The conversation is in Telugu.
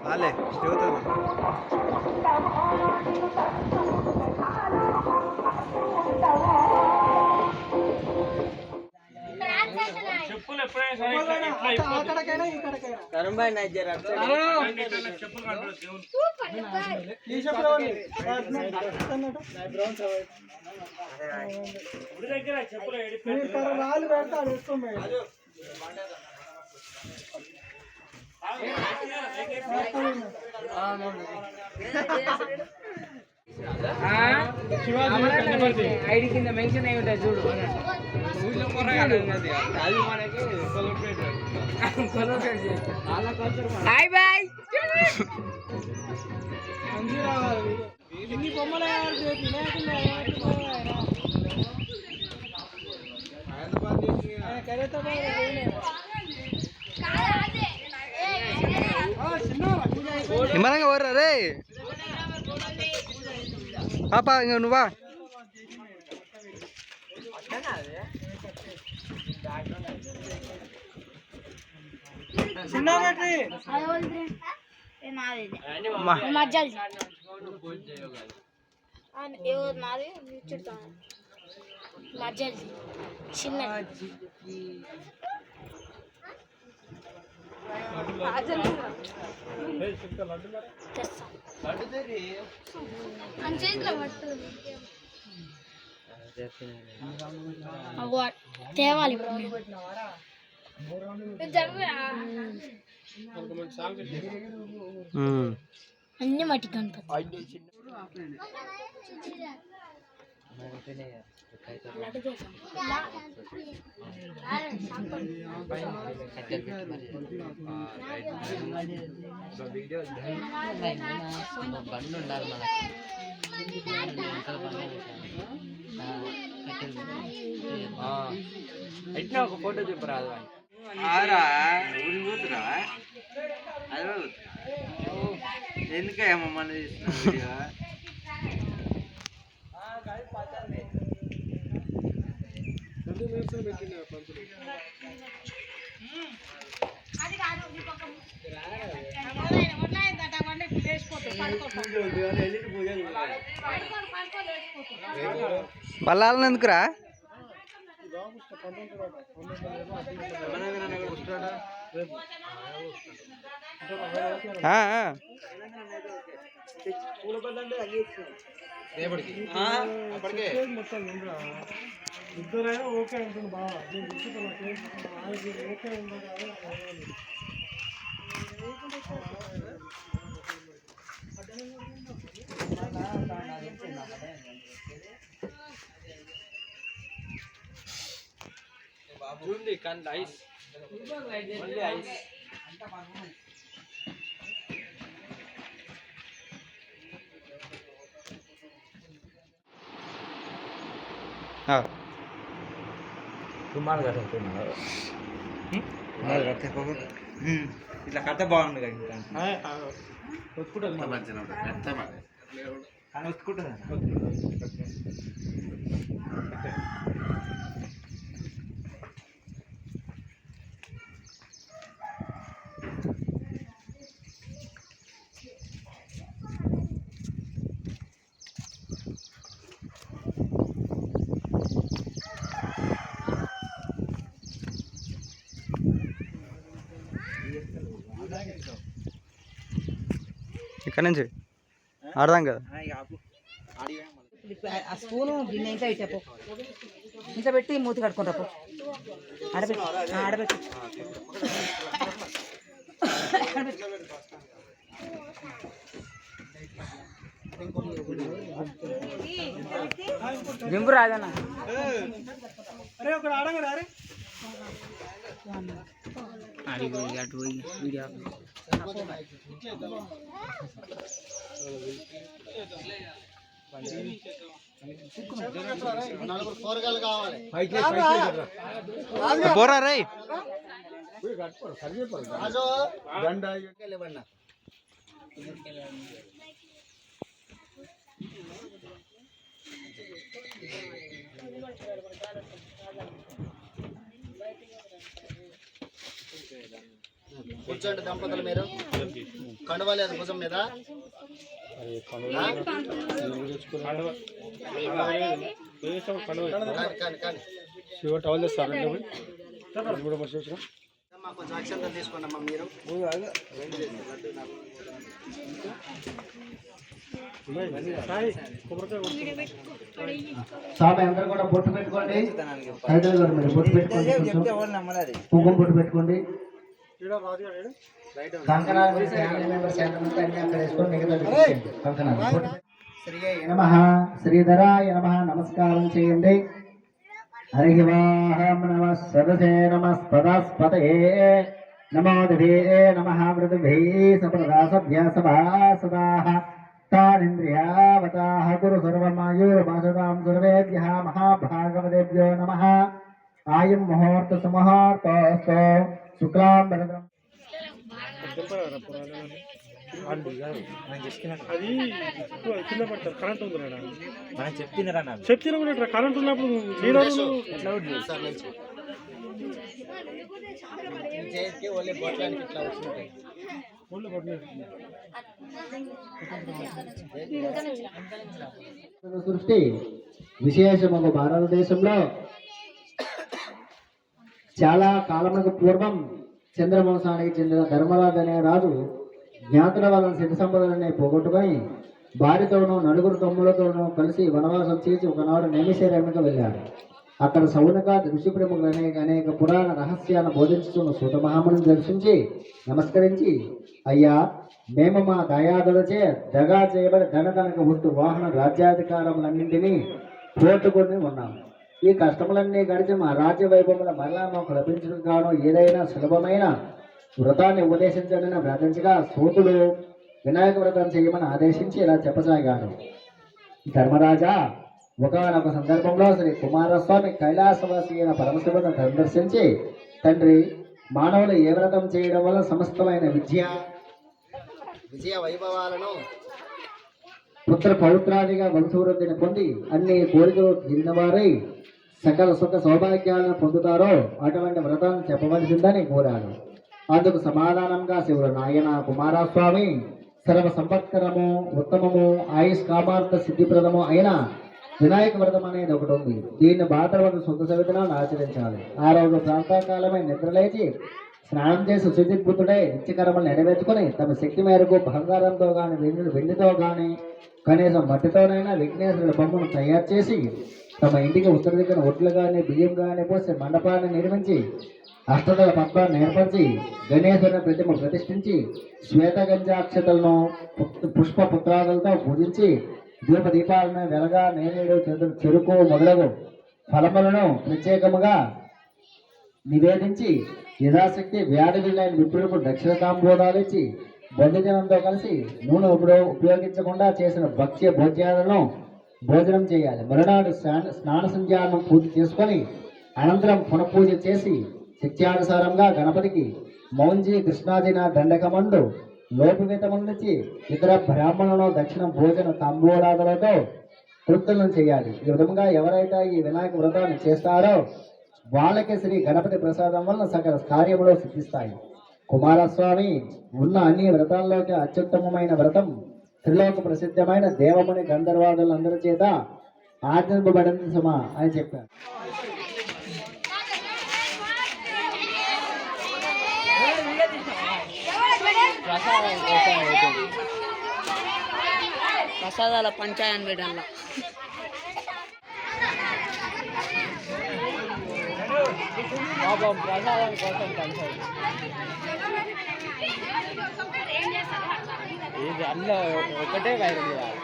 చాలే చెబుతుంది. రాళ్ళు పెడతాడు వేసుకో ఐడి కింద మెన్షన్ అయి ఉంటాయి చూడు. Hi boy. ఇన్ని బొమ్మలు నిమ్మలంగా వర్రా రే పాప, ఇంక నువ్వా చిన్న తేవాలి అన్ని మట్టి కనిపిస్తాయి. బండి ఉండాలి ఎట్లా ఒక ఫోటో చెప్పరాదు ఎందుకేమో మన బల్లాలని ఎందుకురా? ఇద్దరైనా ఓకే అంటుంది బాగా. ఓకే ఉంది కానీ ఐస్ ఐస్ రుమాలు కట్టే ఇట్లా కట్ట బాగుంది కదా ఇక్కడ నుంచి ఆడదాం కదా. ఆ స్పూను గిన్నె ఇంకా ఇట్టపో ఇంత పెట్టి మూతి కట్టుకుంటా పో. ఆడబెట్టి ఆడబెట్టి దింపు రాదన్న. అరే ఒకడు ఆడంగా రే అటు పోయి వీడియో పోరా రై కూర్చోండి దంపతులు మీరు. కండువలేదు భుజం మీద. కొంచెం అక్షంతలు తీసుకోండి అమ్మా మీరు. స్వామి అందరూ కూడా బొట్టు పెట్టుకోండి. హైదరాబాద్ గారు మీరు బొట్టు పెట్టుకోండి. కుంకుమ బొట్టు పెట్టుకోండి. కంకణాలు ఫ్యామిలీ మెంబర్స్ ఎంతమంది అన్ని అక్కడ వేసుకొని మిగతా కంకణాలు. శ్రీయే నమః, శ్రీధరాయ నమః నమస్కారం చేయండి. హరి వాహం నమ సదసే నమస్పదస్పతయే నమో దివే నమః మృదుభే సప్రదా సభ్య సభాసదాః తానింద్రియావతాః కురు సర్వమాయుర్భాసతాం సర్వేభ్యః మహాభాగవతేభ్యో నమః. ఆయం ముహూర్త సుముహూర్తోస్తు శుక్లాం వరదం. అది కింద పడతారు. కరెంట్ ఉంది మనం చెప్తున్నారా చెప్తున్నా కూడా కరెంట్ ఉన్నప్పుడు సృష్టి విశేషము భారతదేశంలో చాలా కాలములకు పూర్వం చంద్రవంశానికి చెందిన ధర్మరాజు అనే రాజు జ్ఞాతుల వలన సిద్ధ సంపదలనే పోగొట్టుకొని భార్యతోనూ నలుగురు తమ్ములతోనూ కలిసి వనవాసం చేసి ఒకనాడు నైమిషారణ్యకు వెళ్ళాడు. అక్కడ సౌనక ఋషి ప్రముఖులు అనేక పురాణ రహస్యాలను బోధించుతున్న సూత మహాముని దర్శించి నమస్కరించి, అయ్యా, మేము మా దయాదులచే దగా చేయబడి ధనకనక వస్తు వాహన రాజ్యాధికారములన్నింటినీ పోగొట్టుకొని ఉన్నాము. ఈ కష్టములన్నీ గడిచి మా రాజ్య వైభవముల మరలా మాకు లభించడం కాను ఏదైనా సులభమైన వ్రతాన్ని ఉపదేశించడని ప్రార్థించగా సూతుడు వినాయక వ్రతం చేయమని ఆదేశించి ఇలా చెప్పసాగాడు. ధర్మరాజా, ఒకనొక సందర్భంలో శ్రీ కుమారస్వామి కైలాసవాసి అయిన పరమశివుని సందర్శించి, తండ్రి, మానవులు ఏ వ్రతం చేయడం వల్ల సమస్తమైన విజయ వైభవాలను పుత్ర పవిత్రాదిగా వంశవృద్ధిని పొంది అన్ని కోరికలు తీరిన వారై సకల సుఖ సౌభాగ్యాలను పొందుతారో అటువంటి వ్రతాన్ని చెప్పవలసిందని కోరాడు. అందుకు సమాధానంగా శివుడు, నాయన కుమారస్వామి, సర్వ సంపత్కరము, ఉత్తమము, ఆయుష్ కామార్థ సిద్ధిప్రదము అయిన వినాయక వ్రతం అనేది ఒకటి ఉంది. దీన్ని భాద్రపద శుద్ధ సవిధినాన్ని ఆచరించాలి. ఆ రోజు ప్రాంతకాలమై నిద్రలేచి స్నానం చేసి శుచిబుద్ధుడై నిత్యకర్మలు నెరవేర్చుకుని తమ శక్తి మేరకు బంగారంతో కానీ వెండితో కానీ కనీసం మట్టితోనైనా విఘ్నేశ్వరుల బొమ్మను తయారు చేసి తమ ఇంటికి ఉత్తర దిక్కున ఒట్లు కానీ బియ్యం కానీ పోసి మండపాన్ని నిర్మించి అష్టదళ పద్మాన్ని ఏర్పరిచి గణేశ్వరుని ప్రతిమ ప్రతిష్ఠించి శ్వేతగంజాక్షతలను పుష్ప పుత్రాదులతో పూజించి దీపాలను వెలగా నేరేడు చెరుకు మొదలగు ఫలములను ప్రత్యేకముగా నివేదించి యథాశక్తి వ్యాధి విలైన విప్రులకు దక్షిణ తాంబూలాలు ఇచ్చి బంధుజనంతో కలిసి నూనె ఉపయోగించకుండా చేసిన భక్ష్య భోజ్యాలను భోజనం చేయాలి. మరునాడు స్నాన సంధ్యానం పూర్తి చేసుకొని అనంతరం పునఃపూజ చేసి శక్త్యానుసారంగా గణపతికి మౌంజీ కృష్ణాజిన దండకమండు లోపవేతముంచి ఇతర బ్రాహ్మణులను దక్షిణ భోజన తాంబూలాదులతో తృప్తులను చేయాలి. ఈ విధంగా ఎవరైతే ఈ వినాయక వ్రతాన్ని చేస్తారో వాళ్ళకి శ్రీ గణపతి ప్రసాదం వల్ల సకల కార్యములు సిద్ధిస్తాయి. కుమారస్వామి ఉన్న అన్ని వ్రతాల్లోకి అత్యుత్తమమైన వ్రతం త్రిలోక ప్రసిద్ధమైన దేవముని గంధర్వాదులందరి చేత ఆచరింపబడింది సుమా అని చెప్పారు. ప్రసాదాల పంచాయన్ వేయడంలో ప్రసాదం కోసం పంచాయతీ ఇది అందులో ఒకటే వైరల్ చేయాలి.